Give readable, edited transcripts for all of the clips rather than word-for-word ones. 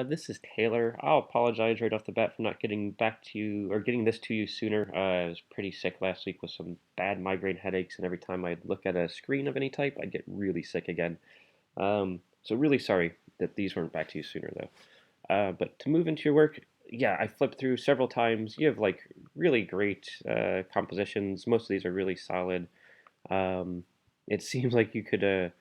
This is Taylor. I'll apologize right off the bat for not getting back to you or getting this to you sooner. I was pretty sick last week with some bad migraine headaches, and every time I'd look at a screen of any type, I'd get really sick again. So really sorry that these weren't back to you sooner, though. But to move into your work, yeah, I flipped through several times. You have like really great compositions. Most of these are really solid. Um, it seems like you could.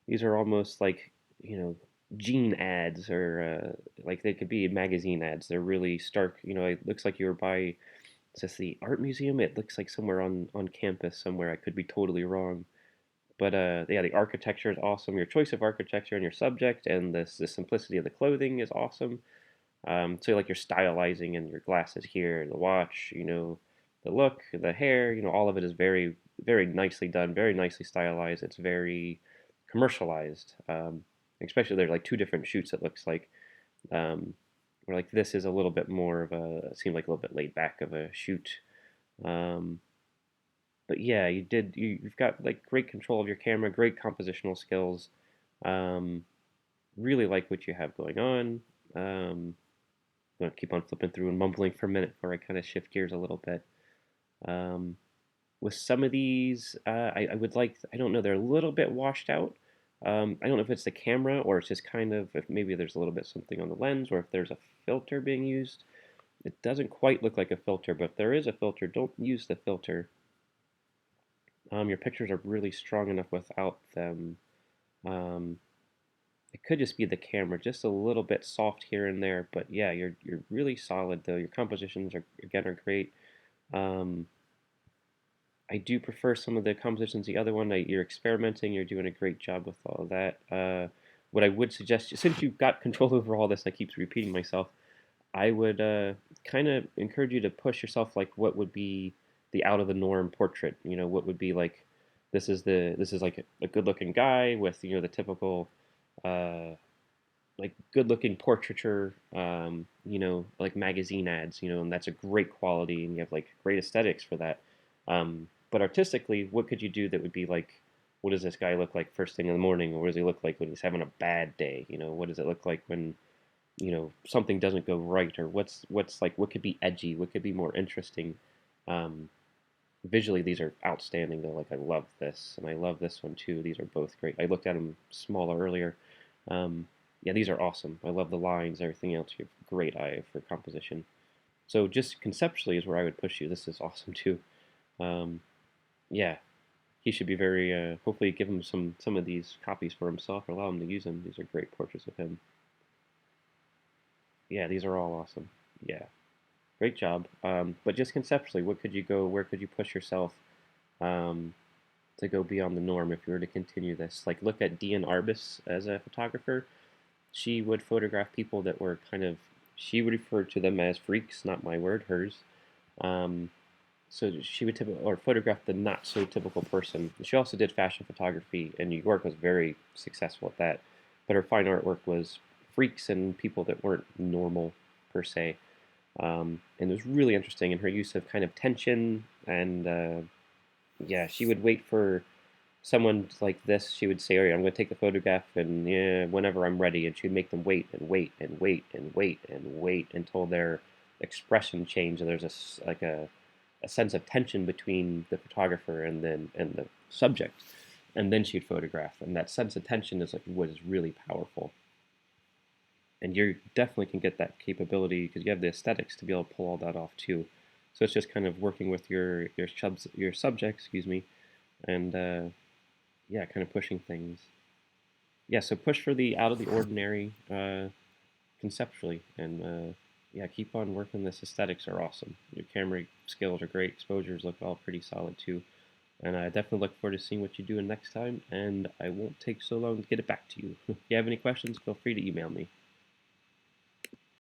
These are almost like you know gene ads or like they could be magazine ads. They're really stark. It looks like you were by is this the art museum? It looks like somewhere on campus somewhere. I could be totally wrong. But yeah, the architecture is awesome. Your choice of architecture and your subject, and the simplicity of the clothing is awesome. So like your stylizing and your glasses here, the watch, the look, the hair, all of it is very, very nicely done, very nicely stylized. It's very commercialized. Especially there's like two different shoots. It looks like, where like this is a little bit more of a, seemed like a little bit laid back of a shoot. Um, but yeah, you've got like great control of your camera, great compositional skills. Um, really like what you have going on. I'm gonna keep on flipping through and mumbling for a minute before I kind of shift gears a little bit. Um, with some of these, I would like, I don't know, they're a little bit washed out. I don't know if it's the camera or it's just kind of, if maybe there's a little bit something on the lens or if there's a filter being used. It doesn't quite look like a filter, but if there is a filter, don't use the filter. Your pictures are really strong enough without them. Um, it could just be the camera, just a little bit soft here and there, but yeah, you're really solid though. Your compositions are great. Um, I do prefer some of the compositions. The other one, you're experimenting. You're doing a great job with all of that. What I would suggest, since you've got control over all this, I keep repeating myself. I would kind of encourage you to push yourself. Like, what would be the out of the norm portrait? What would be like? This is like a good looking guy with the typical uh, like good looking portraiture, like magazine ads, and that's a great quality and you have like great aesthetics for that. But artistically, what could you do that would be like, what does this guy look like first thing in the morning? Or what does he look like when he's having a bad day? What does it look like when, something doesn't go right? Or what's like, what could be edgy? What could be more interesting? Um, Visually, these are outstanding though. Like I love this and I love this one too. These are both great. I looked at them smaller earlier. Um, yeah, these are awesome. I love the lines, everything else. You have a great eye for composition. So just conceptually is where I would push you. This is awesome too. Um, yeah, he should be very. Hopefully, give him some of these copies for himself or allow him to use them. These are great portraits of him. Yeah, these are all awesome. Yeah, great job. But just conceptually, what could you go? Where could you push yourself um, to go beyond the norm if you were to continue this? Like, look at Dian Arbus as a photographer. She would photograph people that were kind of, she would refer to them as freaks, not my word, hers. Um, so she would or photograph the not so typical person. She also did fashion photography, and New York was very successful at that. But her fine artwork was freaks and people that weren't normal per se. And it was really interesting in her use of kind of tension and yeah, she would wait for someone like this. She would say, "All right, I'm going to take the photograph, and yeah, whenever I'm ready," and she'd make them wait and wait and wait and wait and wait until their expression changed, and there's like a sense of tension between the photographer and the subject, and then she'd photograph, and that sense of tension is like what is really powerful. And you definitely can get that capability because you have the aesthetics to be able to pull all that off too. So it's just kind of working with your subject, excuse me, and yeah, kind of pushing things. Yeah, so push for the out of the ordinary conceptually, and yeah, keep on working. This aesthetics are awesome. Your camera skills are great. Exposures look all pretty solid too. And I definitely look forward to seeing what you do next time. And I won't take so long to get it back to you. If you have any questions, feel free to email me.